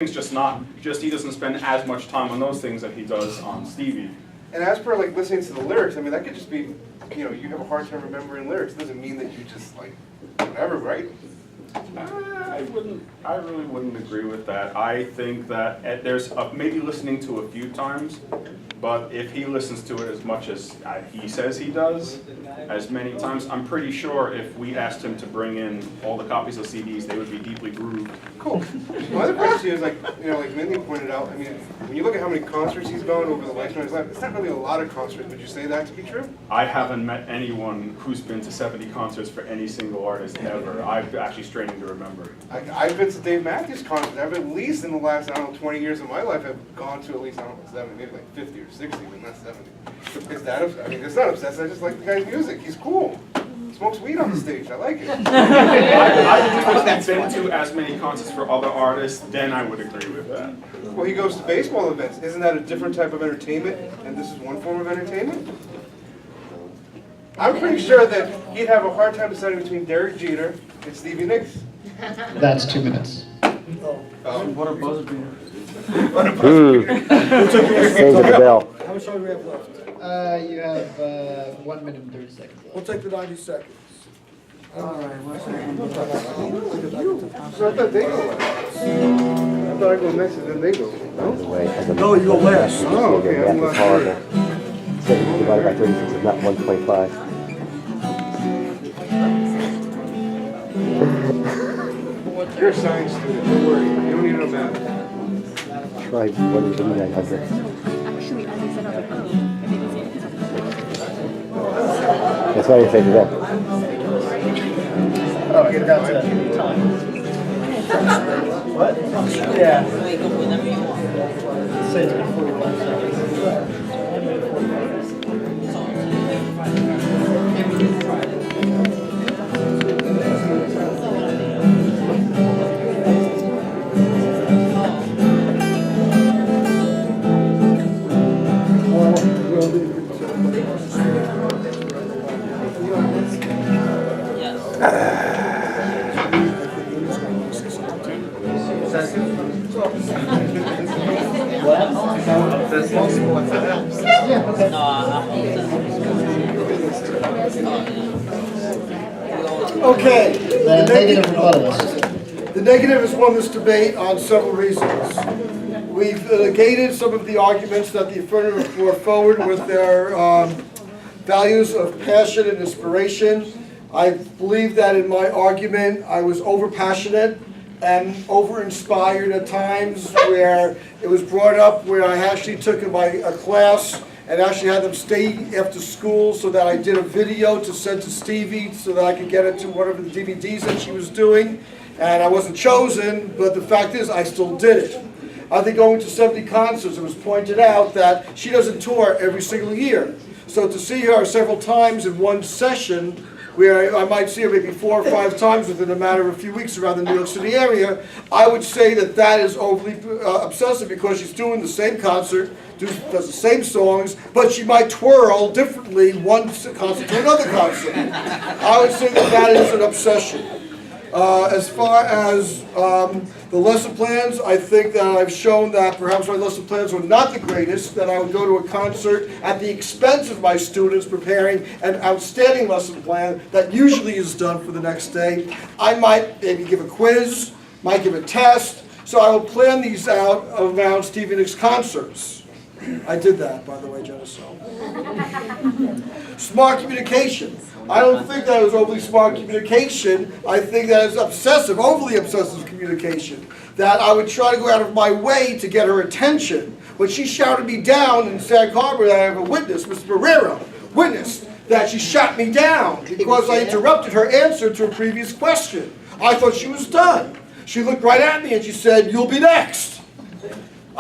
It's just he doesn't spend as much time on those things that he does on Stevie. And as per like listening to the lyrics, I mean that could just be, you know, you have a hard time remembering lyrics. It doesn't mean that you just like whatever, right? I really wouldn't agree with that. I think that there's maybe listening to a few times, but if he listens to it as much as he says he does, as many times, I'm pretty sure if we asked him to bring in all the copies of CDs, they would be deeply grooved. Cool. My other question is, like, you know, like Mindy pointed out, I mean, when you look at how many concerts he's gone over the lifetime of his life, it's not really a lot of concerts. Would you say that to be true? I haven't met anyone who's been to 70 concerts for any single artist ever. I'm actually straining to remember. I've been to Dave Matthews concerts. I've at least in the last, I don't know, 20 years of my life, I've gone to at least, I don't know, 70, maybe like 50 or 60, but not 70. Is that, I mean, it's not obsessive, I just like the guy's music. He's cool. Smokes weed on the stage. I like it. I've been to as many concerts for other artists, then I would agree with that. Well, he goes to baseball events. Isn't that a different type of entertainment? And this is one form of entertainment? I'm pretty sure that he'd have a hard time deciding between Derek Jeter and Stevie Nicks. That's 2 minutes. What a buzzer beater. Save the bell. How much time do we have left? You have 1 minute and 30 seconds We'll left. take the 90 seconds. All right, one second. So I thought they go last. I thought I go next and then they go. No? No, you go last. Oh, okay. I'm Math is last. horrible. 7 divided by 36 is not 1.5. You're a science student. Don't worry. You don't need to know math. Try 18900. Actually, as I said, I was like, oh, and then he said, That's why I say to them. Oh, get down to time. What? Yeah. Say it's been 41 seconds. Okay. The negative has won this debate on several reasons. We've negated some of the arguments that the affirmative brought forward with their values of passion and inspiration. I believe that in my argument I was over-passionate and over-inspired at times, where it was brought up where I actually took a class and actually had them stay after school so that I did a video to send to Stevie so that I could get into one of the DVDs that she was doing. And I wasn't chosen, but the fact is I still did it. I think going to 70 concerts, it was pointed out that she doesn't tour every single year. So to see her several times in one session, where I might see her maybe 4 or 5 times within a matter of a few weeks around the New York City area, I would say that that is overly obsessive, because she's doing the same concert, does the same songs, but she might twirl differently one concert to another concert. I would say that that is an obsession. As far as the lesson plans, I think that I've shown that perhaps my lesson plans were not the greatest, that I would go to a concert at the expense of my students preparing an outstanding lesson plan that usually is done for the next day. I might maybe give a quiz, might give a test, so I will plan these out around Stevie Nicks concerts. I did that, by the way, Geneso. Smart communication. I don't think that was overly smart communication. I think that is obsessive, overly obsessive communication. That I would try to go out of my way to get her attention. When she shouted me down in Sag Harbor, I have a witness, Mr. Barrera, witnessed that she shot me down because I interrupted her answer to a previous question. I thought she was done. She looked right at me and she said, "You'll be next."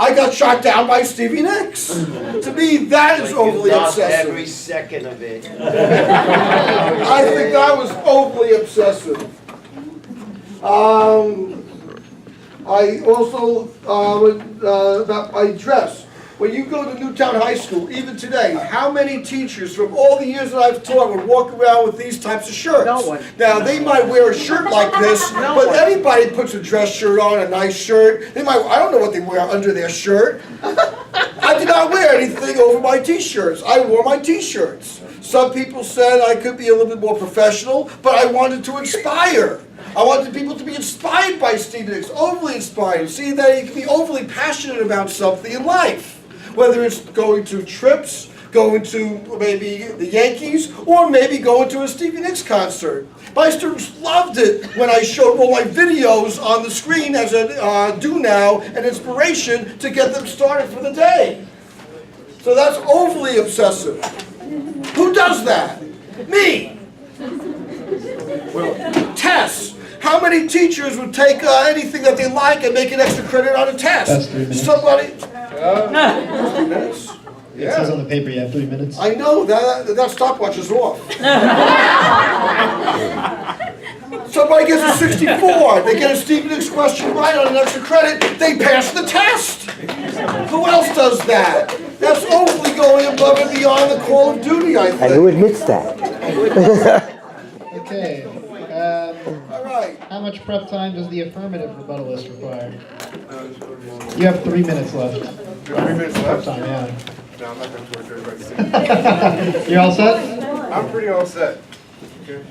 I got shot down by Stevie Nicks. To me, that is overly obsessive. Every second of it. I think that was overly obsessive. I also, about my dress. When you go to Newtown High School, even today, how many teachers from all the years that I've taught would walk around with these types of shirts? No one. Now, they might wear a shirt like this, but anybody puts a dress shirt on, a nice shirt. They might, I don't know what they wear under their shirt. I did not wear anything over my t-shirts. I wore my t-shirts. Some people said I could be a little bit more professional, but I wanted to inspire. I wanted people to be inspired by Stevie Nicks, overly inspired, see that he can be overly passionate about something in life. Whether it's going to trips, going to maybe the Yankees, or maybe going to a Stevie Nicks concert. My students loved it when I showed all my videos on the screen as a do now, an inspiration to get them started for the day. So that's overly obsessive. Who does that? Me. Tests. How many teachers would take anything that they like and make an extra credit on a test? That's 3 minutes. Somebody. 3 minutes? It says on the paper you have 3 minutes. I know, that stopwatch is off. Somebody gets a 64, they get a Stevie Nicks question right on an extra credit, they pass the test. Who else does that? That's overly going above and beyond the call of duty, I And who think. admits that? Okay. All right. How much prep time does the affirmative rebuttalist require? You have 3 minutes left. 3 minutes Prep left? time, yeah. No, I'm not going to torture everybody. You're all set? I'm pretty all set. Okay.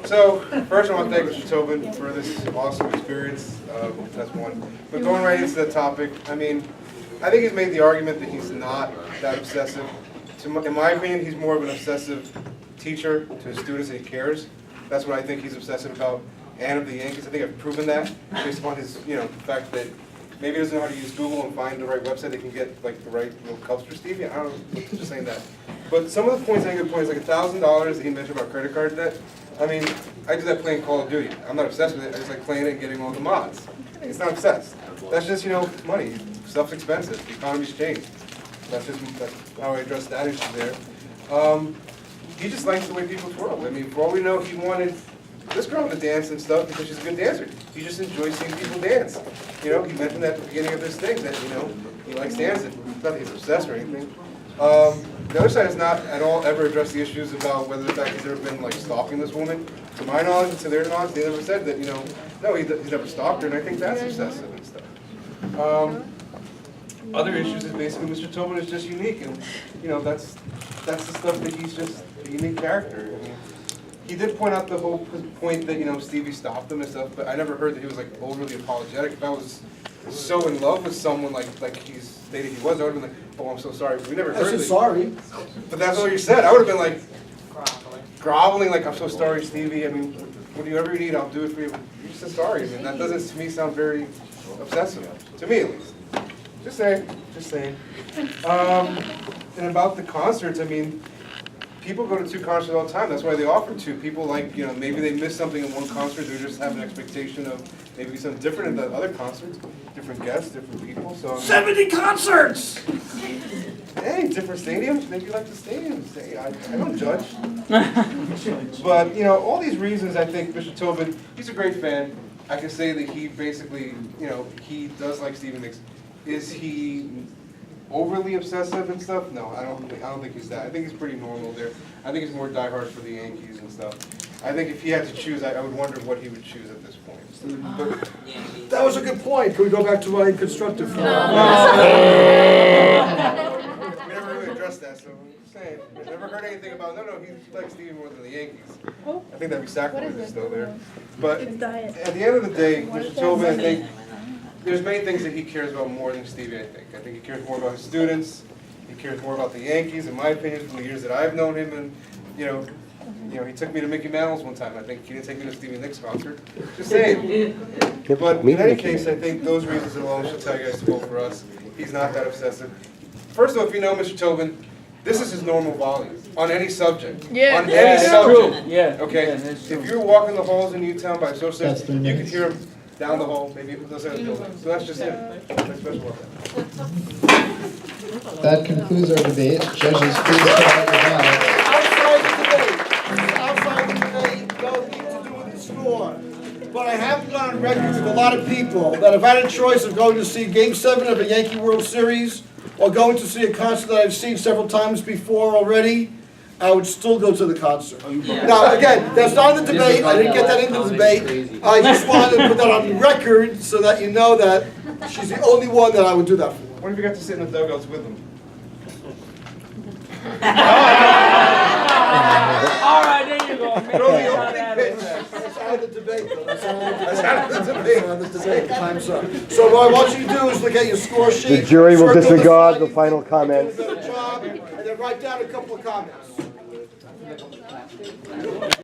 So, first I want to thank Mr. Tobin for this awesome experience. That's one. But going right into the topic, I mean, I think he's made the argument that he's not that obsessive. In my opinion, he's more of an obsessive teacher to his students, and he cares. That's what I think he's obsessive about. And of the Yankees, I think I've proven that based upon his, the fact that maybe he doesn't know how to use Google and find the right website that can get like the right little cups for Stevie. I don't know, just saying that. But some of the points, I think, good points, like $1,000 that he mentioned about credit card debt. I mean, I do that playing Call of Duty. I'm not obsessed with it. I just like playing it and getting all the mods. It's not obsessed. That's just, it's money. Stuff's expensive. The economy's changed. That's how I address that issue there. He just likes the way people twirl. I mean, for all we know, he wanted this girl to dance and stuff because she's a good dancer. He just enjoys seeing people dance. He mentioned that at the beginning of this thing, that, he likes dancing. Not that he's obsessed or anything. The other side has not at all ever addressed the issues about whether the fact he's ever been, like, stalking this woman. To my knowledge and to their knowledge, they never said that, no, he's never stalked her, and I think that's obsessive and stuff. Other issues is basically Mr. Tobin is just unique, and, that's the stuff that he's just a unique character. I mean, he did point out the whole point that, Stevie stopped him and stuff, but I never heard that he was, like, overly apologetic. If I was so in love with someone like he's stated he was, I would have been like, oh, I'm so sorry. We never I heard said it. sorry. But that's all you said. I would have been like, groveling, like, I'm so sorry, Stevie. I mean, whatever you need, I'll do it for you. You just said sorry. I mean, that doesn't, to me, sound very obsessive. To me, at least. Just saying. And about the concerts, I mean, people go to 2 concerts all the time. That's why they offer 2. People like, maybe they miss something in one concert. They just have an expectation of maybe something different in the other concerts. Different guests, different people. So 70 concerts! hey, different stadiums. Maybe you like the stadiums. Hey, I don't judge. But, all these reasons, I think Mr. Tobin, he's a great fan. I can say that he basically, he does like Stevie Nicks. Is he overly obsessive and stuff? No, I don't think he's that. I think he's pretty normal there. I think he's more diehard for the Yankees and stuff. I think if he had to choose, I would wonder what he would choose at this point. But, That was a good point. Can we go back to my constructive? we never really addressed that, so I'm just saying. I've never heard anything about, no, he likes Stevie more than the Yankees. I think that'd be sacrilegious still there. But at the end of the day, Mr. Tobin, I think, there's many things that he cares about more than Stevie, I think. I think he cares more about his students. He cares more about the Yankees, in my opinion, from the years that I've known him. And, he took me to Mickey Mantle's one time. I think he didn't take me to Stevie Nicks concert. Just saying. But in any case, I think those reasons alone should tell you guys to vote for us. He's not that obsessive. First of all, if you know Mr. Tobin, this is his normal volume on any subject. Yeah. On any subject. Yeah. Okay? Yeah, that's true. If you're walking the halls in Newtown by social That's 3 you could minutes. hear him down the hall, maybe the other side of the building. So that's just it. Nothing special about that. That concludes our debate. Judges, please call the ballot. Outside the debate, no need to do with the score. but I have gone on record with a lot of people that if I had a choice of going to see Game 7 of a Yankee World Series or going to see a concert that I've seen several times before already, I would still go to the concert. Now, again, that's not in the debate. I didn't get that into the debate. I just wanted to put that on record so that you know that she's the only one that I would do that for. What if you got to sit in the dugouts with them? All right, there you go. Make Throw the it opening pitch. That's out of the debate, though. That's That's out of the debate. out of the debate. Time's up. So what I want you to do is look at your score sheet. The jury will circle disregard the findings, final comments. do a better job, and then write down a couple of comments.